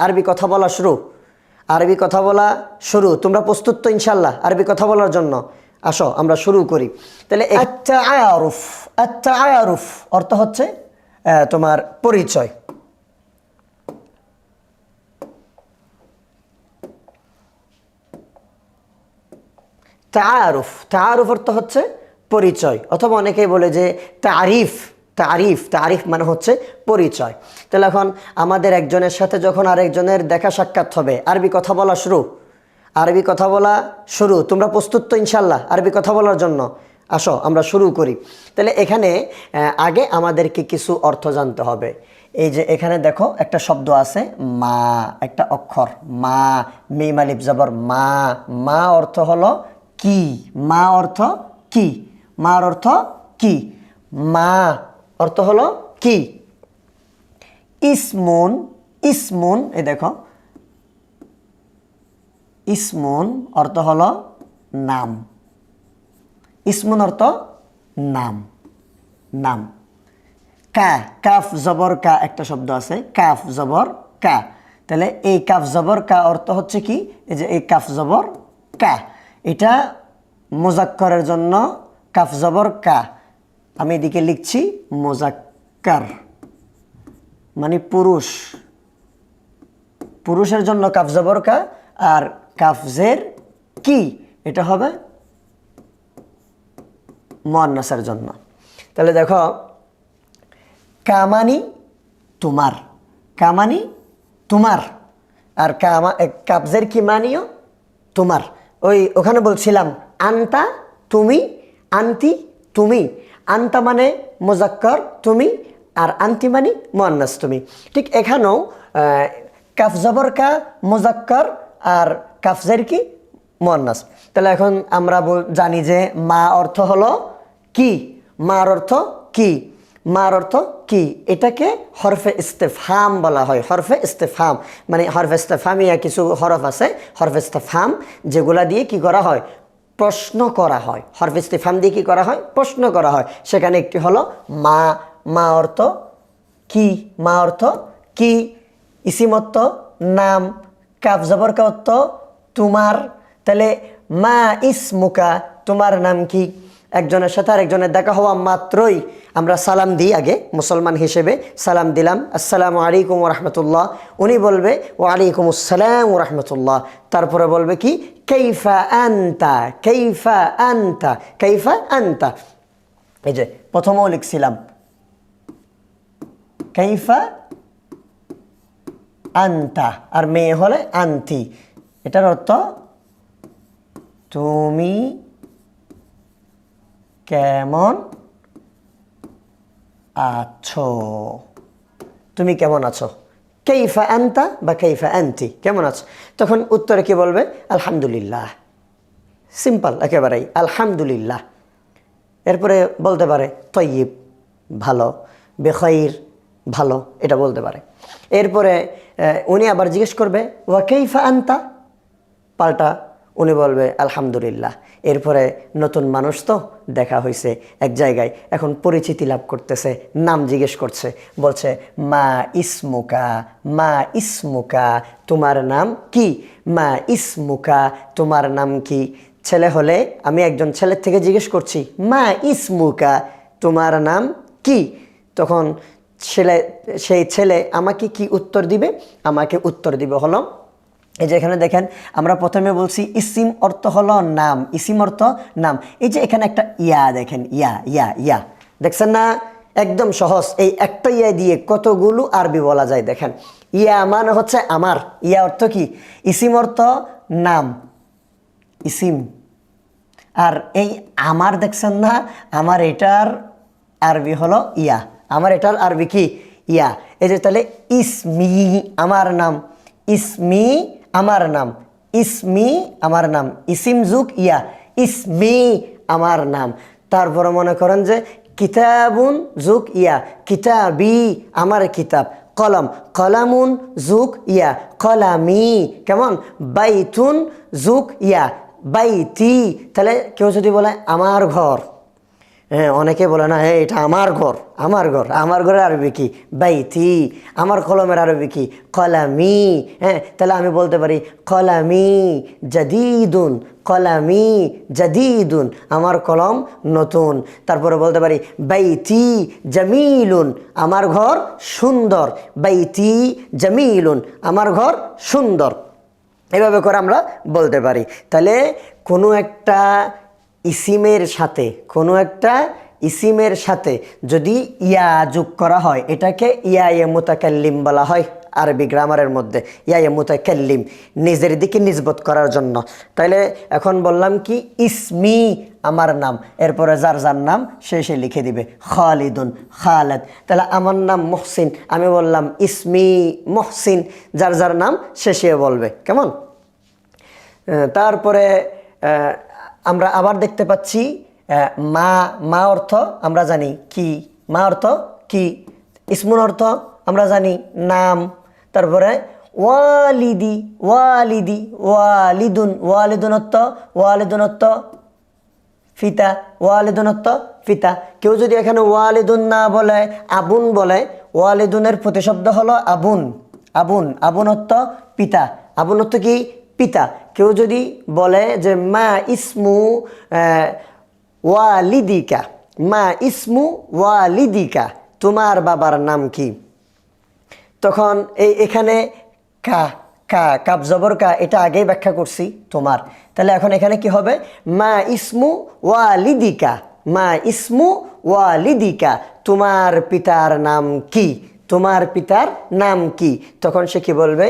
আরবি কথা বলা শুরু। আরবি কথা বলা শুরু। তোমরা প্রস্তুত তো ইনশাল্লাহ আরবি কথা বলার জন্য? আসো আমরা শুরু করি। তাহলে আত-তাআরুফ, আত-তাআরুফ অর্থ হচ্ছে তোমার পরিচয়। তাআরুফ, তাআরুফ অর্থ হচ্ছে পরিচয়, অথবা অনেকেই বলে যে তারিফ। তারিফ, তারিফ মানে হচ্ছে পরিচয়। তাহলে এখন আমাদের একজনের সাথে যখন আরেকজনের দেখা সাক্ষাৎ হবে, আরবি কথা বলা শুরু। আরবি কথা বলা শুরু। তোমরা প্রস্তুত তো ইনশাল্লাহ আরবি কথা বলার জন্য? আসো আমরা শুরু করি। তাহলে এখানে আগে আমাদেরকে কিছু অর্থ জানতে হবে। এই যে এখানে দেখো একটা শব্দ আছে মা, একটা অক্ষর মা, মিম আলিফ জবর মা। মা অর্থ হলো কি? মা অর্থ কি? মার অর্থ কি? মা অর্থ হলো কি? ইসমুন, ইসমুন এই দেখো ইসমুন অর্থ হলো নাম। ইসমুন অর্থ নাম, নাম। কা, কাফ জবর কা একটা শব্দ আছে, কাফ জবর কা। তাহলে এই কাফ জবর কা অর্থ হচ্ছে কি? এই যে এই কাফ জবর কা, এটা মুজাক্করের জন্য কাফ জবর কা। আমি এদিকে লিখছি মুজাক্কার, মানে পুরুষ। পুরুষের জন্য কাফ জবর কা, আর কাফ জের কি এটা হবে মুয়ান্নাসের জন্য। তাহলে দেখো কামানি তোমার, কামানি তোমার, আর কাবজের কি মানিও তোমার। ওখানে বলছিলাম আন্তা তুমি, আন্তি তুমি। আন্তা মানে মুজাক্কর তুমি, আর আন্তি মানে মুয়ান্নাস তুমি। ঠিক এখানেও কাফ জবর কা মুজাক্কর, আর কাফজের কি মুয়ান্নাস। তাহলে এখন আমরা জানি যে মা অর্থ হলো কি? মার অর্থ কি? মার অর্থ কি? এটাকে হরফে ইস্তেফহাম বলা হয়। হরফে ইস্তেফহাম মানে হরফে ইস্তেফহামিয়া কিছু হরফ আছে, হরফে ইস্তেফহাম, যেগুলা দিয়ে কি করা হয়? প্রশ্ন করা হয়। হরফে ইস্তেফহাম দিয়ে কি করা হয়? প্রশ্ন করা হয়। সেখানে একটি হলো মা। মা অর্থ কি? মা অর্থ কি? ইসিম অর্থ নাম, কাফ জবর কা অর্থ তোমার। তাহলে মা ইসমুকা, তোমার নাম কি? একজনের সাথে আরেকজনের দেখা হওয়া মাত্রই আমরা সালাম দিই। আগে মুসলমান হিসেবে সালাম দিলাম, আসসালামু আলাইকুম ওয়া রাহমাতুল্লাহ। উনি বলবে ওয়া আলাইকুম আসসালাম ওয়া রাহমাতুল্লাহ। তারপরে বলবে কি কাইফা আনতা, কাইফা আনতা, কাইফা আনতা। এই যে প্রথমেও লিখছিলাম কাইফা আনতা, আর মেয়ে হলে আন্তি। এটার অর্থ তুমি কেমন আছো? তুমি কেমন আছো? কাইফা আনতা বা কাইফা আনতি, কেমন আছো? তখন উত্তরে কি বলবে? আলহামদুলিল্লাহ। সিম্পল একেবারেই, আলহামদুলিল্লাহ। এরপরে বলতে পারে তয়্যিব, ভালো, বেখাইর, ভালো, এটা বলতে পারে। এরপরে উনি আবার জিজ্ঞেস করবে ওয়া কাইফা আনতা, পাল্টা উনি বলবে আলহামদুলিল্লাহ। এরপরে নতুন মানুষ তো দেখা হয়েছে এক জায়গায়, এখন পরিচিতি লাভ করতেছে, নাম জিজ্ঞেস করছে, বলছে মা ইসমুকা, মা ইসমুকা, তোমার নাম কি? মা ইসমুকা, তোমার নাম কি? ছেলে হলে আমি একজন ছেলের থেকে জিজ্ঞেস করছি মা ইসমুকা, তোমার নাম কি? তখন সেই ছেলে আমাকে কি উত্তর দিবে? আমাকে উত্তর দিবে হলো এই যে এখানে দেখেন আমরা প্রথমে বলছি ইসিম অর্থ হলো নাম, ইসিম অর্থ নাম। এই যে এখানে একটা ইয়া দেখেন, ইয়া ইয়া ইয়া দেখছেন না? একদম সহজ। এই একটা ইয়া দিয়ে কতগুলো আরবি বলা যায় দেখেন। ইয়া মানে হচ্ছে আমার। ইয়া অর্থ কি? ইসিম অর্থ নাম, ইসিম। আর এই আমার দেখছেন না? আমার এটার আরবি হলো ইয়া। আমার এটার আরবি কি? ইয়া। এই যে তাহলে ইসমি আমার নাম, ইসমি আমার নাম, ইসমি আমার নাম, ইসিম যুগ ইয়া, ইসমি আমার নাম। তারপরে মনে করেন যে কিতাবুন যুগ ইয়া, কিতাবি আমার কিতাব। কলম, কলামুন যুগ ইয়া, কলামি। কেমন? বাইতুন যুগ ইয়া, বাইতি। তাহলে কেউ যদি বলে আমার ঘর, হ্যাঁ, অনেকে বলে না, হ্যাঁ এটা আমার ঘর, আমার ঘর। আমার ঘরের আরবি কি? বাইতি। আমার কলমের আরবি কি? কলামি। হ্যাঁ, তাহলে আমি বলতে পারি কলামি জাদিদুন, কলামি জাদিদুন, আমার কলম নতুন। তারপরে বলতে পারি বাইতি জামিলুন, আমার ঘর সুন্দর। বাইতি জামিলুন, আমার ঘর সুন্দর। এভাবে করে আমরা বলতে পারি। তাহলে কোনো একটা ইসিমের সাথে যদি ইয়া যোগ করা হয়, এটাকে ইয়া মুতাকাল্লিম বলা হয় আরবি গ্রামারের মধ্যে। ইয়া মুতাকাল্লিম, নিজের দিকে নিসবত করার জন্য। তাইলে এখন বললাম কি, ইসমি আমার নাম, এরপরে যার যার নাম সে লিখে দিবে খালিদুন, খালেদ। তাহলে আমার নাম মহসিন, আমি বললাম ইসমি মহসিন, যার যার নাম সে বলবে। কেমন? তারপরে আমরা আবার দেখতে পাচ্ছি মা অর্থ আমরা জানি কি, মা অর্থ কি। ইসমুন অর্থ আমরা জানি নাম। তারপরে ওয়ালিদি, ওয়ালিদি, ওয়ালিদুন অর্থ ফিতা, ওয়ালিদুন অর্থ ফিতা। কেউ যদি এখানে ওয়ালিদুন না বলে, আবুন বলে, ওয়ালিদুনের প্রতিশব্দ হলো আবুন। আবুন অর্থ পিতা। আবুন অর্থ কি? পিতা। কেউ যদি বলে যে মা ইসমু ওয়ালিদিকা, মা ইসমু ওয়ালিদিকা, তোমার বাবার নাম কি? তখন এখানে কাপ জবর কা, এটা আগেই ব্যাখ্যা করছি তোমার। তাহলে এখন এখানে কি হবে? মা ইসমু ওয়ালিদিকা, মা ইসমু ওয়ালিদিকা, তোমার পিতার নাম কি? তোমার পিতার নাম কি? তখন সে কি বলবে?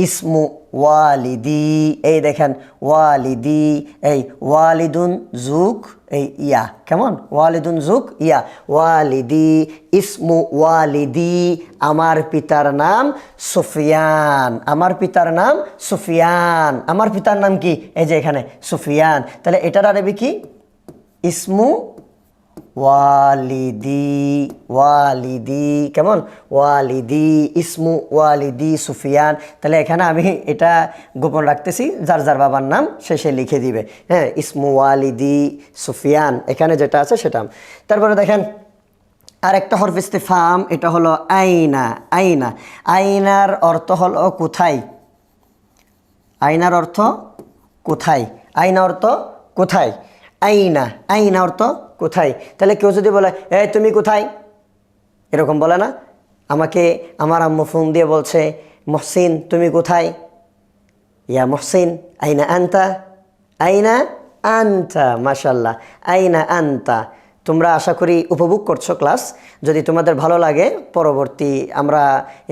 ইসমু ওয়ালিদি। এই দেখেন ওয়ালিদি, এই ওয়ালিদুন যুগ এই ইয়া। কেমন? ওয়ালিদুন যুগ ইয়া, ওয়ালিদি। ইসমু ওয়ালিদি, আমার পিতার নাম সুফিয়ান, আমার পিতার নাম সুফিয়ান। আমার পিতার নাম কি? এই যে এখানে সুফিয়ান। তাহলে এটার আরবি কি? ইসমু ওয়ালিদি। কেমন? ওয়ালিদি, ইসমু ওয়ালিদি সুফিয়ান। তাহলে এখানে আমি এটা গোপন রাখতেছি, যার যার বাবার নাম সে লিখে দিবে। হ্যাঁ, ইসমু ওয়ালিদি সুফিয়ান, এখানে যেটা আছে সেটা। তারপরে দেখেন আরেকটা হরফ ইস্তিফহাম, এটা হলো আইনা। আইনার অর্থ হলো কোথায়। আইনার অর্থ কোথায়। আইনা অর্থ কোথায়। আইনা অর্থ কোথায়। তাহলে কেউ যদি বলে এই তুমি কোথায়, এরকম বলে না? আমাকে আমার আম্মু ফোন দিয়ে বলছে মহসিন তুমি কোথায়? ইয়া মহসিন আইনা আনতা। মাশাল্লাহ, আইনা আনতা। তোমরা আশা করি উপভোগ করছো ক্লাস। যদি তোমাদের ভালো লাগে, পরবর্তী আমরা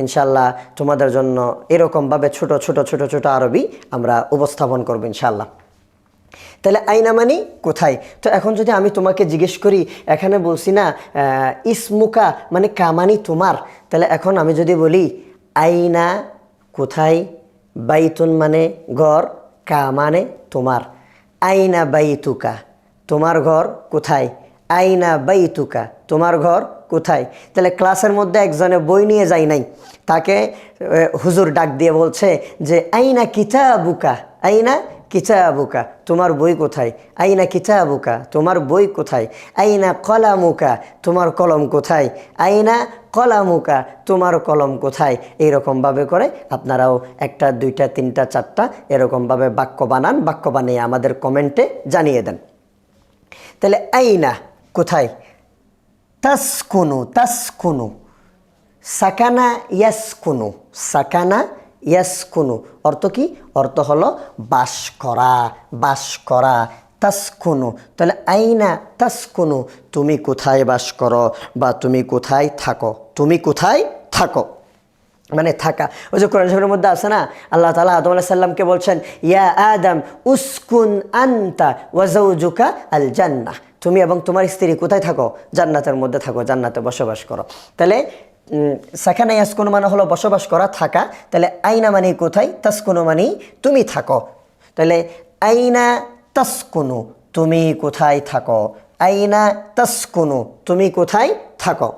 ইনশাল্লাহ তোমাদের জন্য এরকমভাবে ছোট আরবি আমরা উপস্থাপন করবো ইনশাল্লাহ। তাহলে আইনা মানি কোথায়। তো এখন যদি আমি তোমাকে জিজ্ঞেস করি, এখানে বলছি না ইসমুকা মানে কামানি তোমার, তাহলে এখন আমি যদি বলি আইনা কোথায়, বাইতুন মানে ঘর, কা মানে তোমার। আইনা বাইতুকা, তোমার ঘর কোথায়। আইনা বাইতুকা, তোমার ঘর কোথায়। তাহলে ক্লাসের মধ্যে একজনে বই নিয়ে যায় নাই, তাকে হুজুর ডাক দিয়ে বলছে যে আইনা কিতাবুকা, আইনা কিতাবুকা, তোমার বই কোথায়। আইনা কিতাবুকা, তোমার বই কোথায়। আইনা কলামুকা, তোমার কলম কোথায়। আইনা কলামুকা, তোমার কলম কোথায়। এইরকমভাবে করে আপনারাও একটা, দুইটা, তিনটা, চারটা এরকমভাবে বাক্য বানান, বাক্য বানিয়ে আমাদের কমেন্টে জানিয়ে দেন। তাহলে আইনা কোথায়। তাসকুনু, সাকানা ইয়াসকুনু, অর্থ কি? অর্থ হলো বাস করা। তাসকুনু, তাহলে আইনা তাসকুনু, তুমি কোথায় বাস করো বা তুমি কোথায় থাকো, মানে থাকা। ওই যে কোরআন শরীফের মধ্যে আছে না, আল্লাহ তাআলা আদম আলাইহিস সালামকে বলছেন ইয়া আদম উসকুন আনতা ওয়া যাওজুকা আল জান্নাহ, তুমি এবং তোমার স্ত্রী কোথায় থাকো? জান্নাতের মধ্যে থাকো, জান্নাতে বসবাস করো। তাহলে সাকানা ইয়াসকুনু মানে হলো বসবাস করা, থাকা। তাহলে আইনা মানে কোথায়, তাসকুনু মানে তুমি থাকো। তাহলে আইনা তাসকুনু, তুমি কোথায় থাকো। আইনা তাসকুনু, তুমি কোথায় থাকো।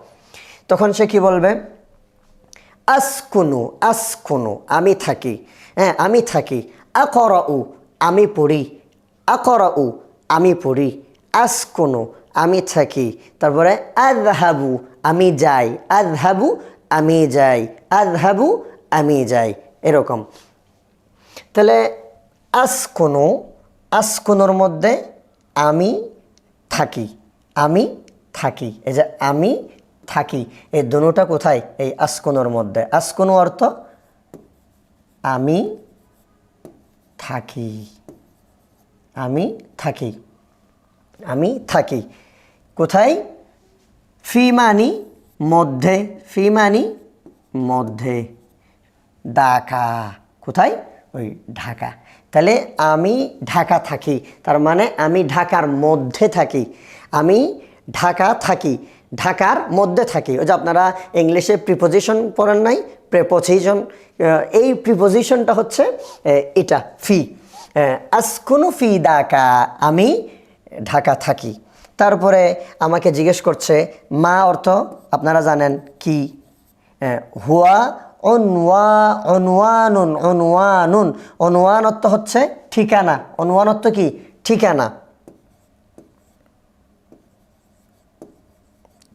তখন সে কি বলবে? আসকুনু, আমি থাকি। হ্যাঁ, আমি থাকি। আকরাউ, আমি পড়ি। আকরাউ, আমি পড়ি। আমি থাকি। তারপরে আযহাবু আমি যাই, আযহাবু আমি যাই, আযহাবু আমি যাই, এরকম। তাহলে আসকুনু, আসকুনুর মধ্যে আমি থাকি, আমি থাকি, এই যে আমি থাকি, এই দুটোটা কোথায়? এই আসকুনুর মধ্যে। আসকুনু অর্থ আমি থাকি, আমি থাকি, আমি থাকি। কোথায়? ফি মানি মধ্যে, ফি মানি মধ্যে, ঢাকা, কোথায়? ওই ঢাকা। তাহলে আমি ঢাকা থাকি, তার মানে আমি ঢাকার মধ্যে থাকি, আমি ঢাকা থাকি, ঢাকার মধ্যে থাকি। ওই যে আপনারা ইংলিশে প্রিপোজিশন পড়েন নাই, প্রেপোজিশন, এই প্রিপোজিশনটা হচ্ছে এটা ফি। আসকুনু ফি ঢাকা, আমি ঢাকা থাকি। তারপরে আমাকে জিজ্ঞেস করছে মা অর্থ আপনারা জানেন কি? হুয়া অনওয়ানুন, অনওয়ানুন, অনওয়ান অর্থ হচ্ছে ঠিকানা, অনওয়ান অর্থ কি? ঠিকানা,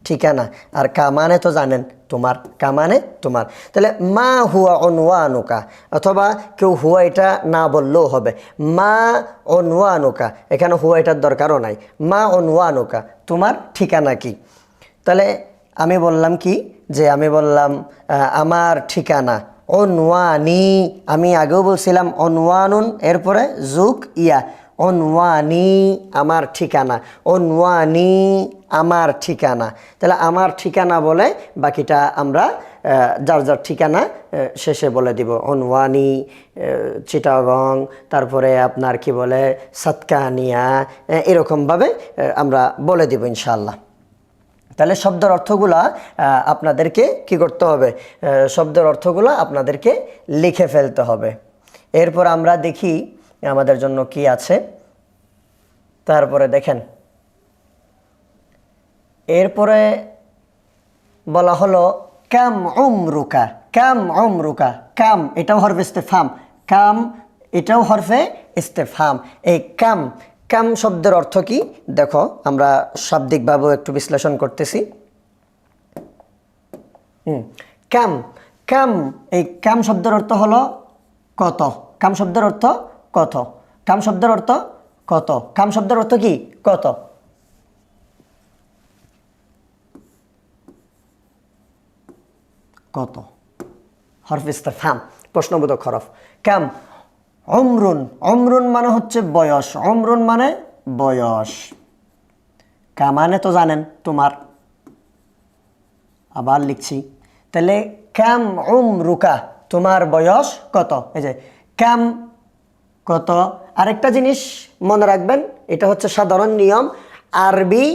ঠিকানা। আর কা মানে তো জানেন তোমার, কা মানে তোমার। তাহলে মা হুয়া অনওয়ানুকা, অথবা কেউ হুয়া এটা না বললেও হবে, মা অনওয়ানুকা, এখানে হুয়া এটার দরকারও নাই। মা অনওয়ানুকা, তোমার ঠিকানা কি? তাহলে আমি বললাম কি, যে আমি বললাম আমার ঠিকানা, অনওয়ানি, আমি আগেও বলছিলাম অনওয়ানুন, এরপরে জুক ইয়া, অনওয়ানি আমার ঠিকানা, অনওয়ানি আমার ঠিকানা। তাহলে আমার ঠিকানা বলে বাকিটা আমরা যার যার ঠিকানা শেষে বলে দিব। অনওয়ানি চিটাগং, তারপরে আপনার কি বলে সাতকানিয়া, এরকমভাবে আমরা বলে দিব ইনশাআল্লাহ। তাহলে শব্দের অর্থগুলা আপনাদেরকে কি করতে হবে? শব্দের অর্থগুলা আপনাদেরকে লিখে ফেলতে হবে। এরপর আমরা দেখি আমাদের জন্য কি আছে। তারপরে দেখেন, এরপরে বলা হলো কাম উমরুকা, কাম উমরুকা, কাম এটাও হরফে ইস্তেফহাম, কাম এটাও হরফে ইস্তেফহাম। এই কাম, কাম শব্দের অর্থ কি? দেখো আমরা শাব্দিকভাবেও একটু বিশ্লেষণ করতেছি। কাম, কাম, এই কাম শব্দের অর্থ হলো কত। কাম শব্দের অর্থ কত, কাম শব্দের অর্থ কত, কাম শব্দের অর্থ কি? কত। কত হরফ ইস্তেফহাম, প্রশ্নবোধক হরফ। কাম অমরুন, অমরুন মানে হচ্ছে বয়স, অমরুন মানে বয়স। কা মানে তো জানেন তোমার, আবার লিখছি। তাহলে কাম উমরুকা, তোমার বয়স কত। এই যে কাম কত। আরেকটা জিনিস মনে রাখবেন, এটা হচ্ছে সাধারণ নিয়ম, আরবি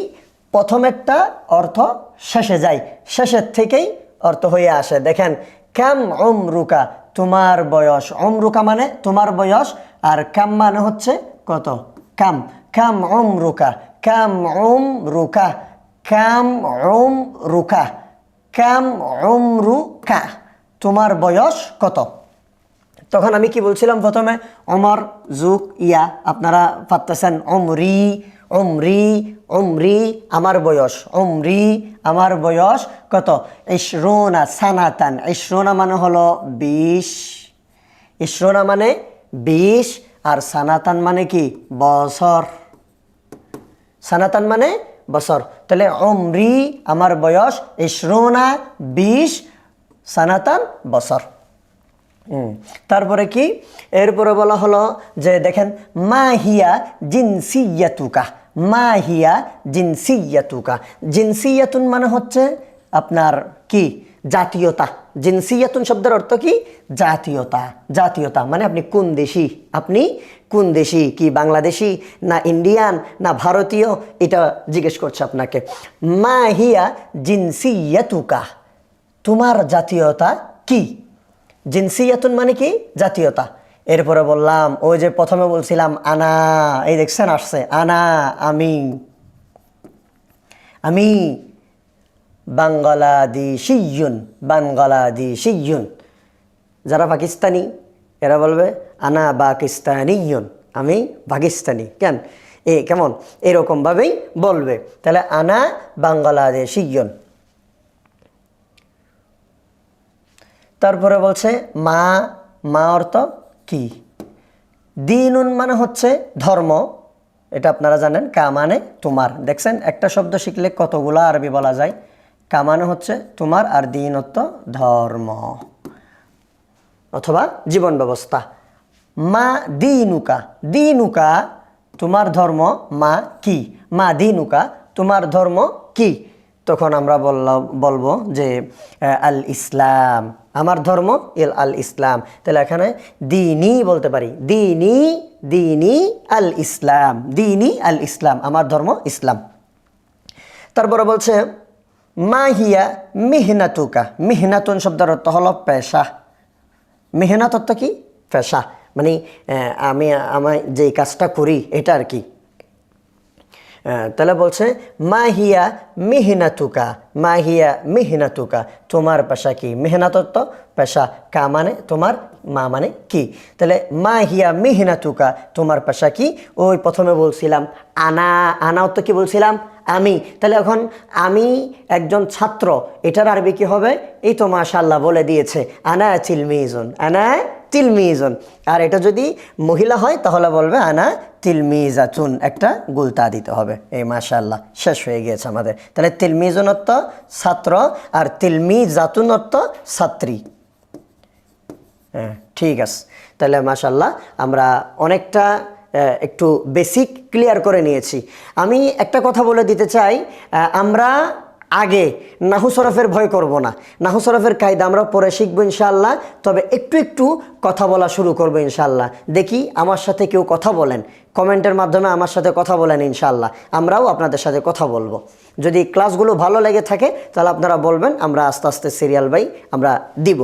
প্রথম একটা অর্থ শেষে যায়, শেষের থেকেই অর্থ হয়ে আসে। দেখেন কাম উমরুকা, তোমার বয়স, উমরুকা মানে তোমার বয়স, আর কাম মানে হচ্ছে কত। কাম, কাম উমরুকা, কাম উমরুকা, কাম উমরুকা, কাম উমরুকা, তোমার বয়স কত। তখন আমি কি বলছিলাম প্রথমে? অমর জুক ইয়া, আপনারা পারতেছেন অমরি, অমরি, অমরি আমার বয়স, অমরি আমার বয়স কত। ইশরুনা সানাতান, ইশরুনা মানে হলো 20, ইশরুনা মানে 20, আর সানাতান মানে কি? বছর, সানাতান মানে বছর। তাহলে অমরি আমার বয়স, ইশরুনা 20, সানাতান বছর। তারপরে কি? এরপরে বলা হলো যে দেখেন মাহিয়া জিনসিয়াতুকা, মাহিয়া জিনসিয়াতুকা, জিনসিয়াতুন মানে হচ্ছে আপনার কি? জাতীয়তা। জিনসিয়াতুন শব্দের অর্থ কি? জাতীয়তা, জাতীয়তা মানে আপনি কোন দেশি, আপনি কোন দেশি, কি বাংলাদেশি না ইন্ডিয়ান না ভারতীয়, এটা জিজ্ঞেস করছে আপনাকে। মাহিয়া জিনসিয়াতুকা, তোমার জাতীয়তা কি? জিনসিয়াতুন মানে কি? জাতীয়তা। এরপরে বললাম ওই যে প্রথমে বলছিলাম আনা, এই দেখছেন আসছে আনা, আমি, আমি বাংলাদেশিয়ুন, বাংলাদেশিয়ুন। যারা পাকিস্তানি এরা বলবে আনা পাকিস্তানিয়ুন, আমি পাকিস্তানি। কেন? কেমন এরকমভাবেই বলবে। তাহলে আনা বাংলাদেশিয়ন। তারপরে বলছে মা, মা অর্থ কি? দিনুন মানে হচ্ছে ধর্ম, এটা আপনারা জানেন। কা মানে তোমার। দেখছেন একটা শব্দ শিখলে কতগুলো আরবি বলা যায়। কা মানে হচ্ছে তোমার, আর দিন অর্থ ধর্ম অথবা জীবন ব্যবস্থা। মা দিনুকা, দিনুকা তোমার ধর্ম, মা কি, মা দিনুকা তোমার ধর্ম কি? তখন আমরা বলবো যে আল ইসলাম, আমার ধর্ম আল ইসলাম। তাহলে এখানে দিনী বলতে পারি, দিনী, দিনী আল ইসলাম, দিনী আল ইসলাম, আমার ধর্ম ইসলাম। তারপরে বলছে মা হিয়া মিহনাতুকা, মিহনাতুন শব্দের অর্থ হলো পেশা। মেহনত অর্থ কি? পেশা, মানে আমি যে কাজটা করি এটা আর কি। তাহলে বলছে মা হিয়া মিহনাতুকা, মা হিয়া মিহনাতুকা তোমার পেশা কি? মেহনত অর্থ পেশা, কা মানে তোমার, মা মানে কি। তাহলে মা হিয়া মিহনাতুকা তোমার পেশা কি? ওই প্রথমে বলছিলাম আনা, আনা অর্থ কি বলছিলাম? আমি। তাহলে এখন আমি একজন ছাত্র, এটার আরবি কি হবে? এই তো মাশাআল্লাহ বলে দিয়েছে, আনা তিলমিজুন, আনা তিলমিজুন। আর এটা যদি মহিলা হয় তাহলে বলবে আনা তিলমিজাতুন, একটা গুলতা দিতে হবে। এই মাশাআল্লাহ শেষ হয়ে গিয়েছে আমাদের। তাহলে তিলমিজুন অর্থ ছাত্র, আর তিলমিজাতুন অর্থ ছাত্রী। হ্যাঁ ঠিক আছে। তাহলে মাশাআল্লাহ আমরা অনেকটা একটু বেসিক ক্লিয়ার করে নিয়েছি। আমি একটা কথা বলে দিতে চাই, আমরা আগে নাহু সরফের ভয় করব না। নাহু সরফের কায়দা আমরা পরে শিখবো ইনশাআল্লাহ, তবে একটু একটু কথা বলা শুরু করবো ইনশাআল্লাহ। দেখি আমার সাথে কেউ কথা বলেন, কমেন্টের মাধ্যমে আমার সাথে কথা বলেন ইনশাআল্লাহ, আমরাও আপনাদের সাথে কথা বলবো। যদি ক্লাসগুলো ভালো লেগে থাকে তাহলে আপনারা বলবেন, আমরা আস্তে আস্তে সিরিয়াল বাই আমরা দিব।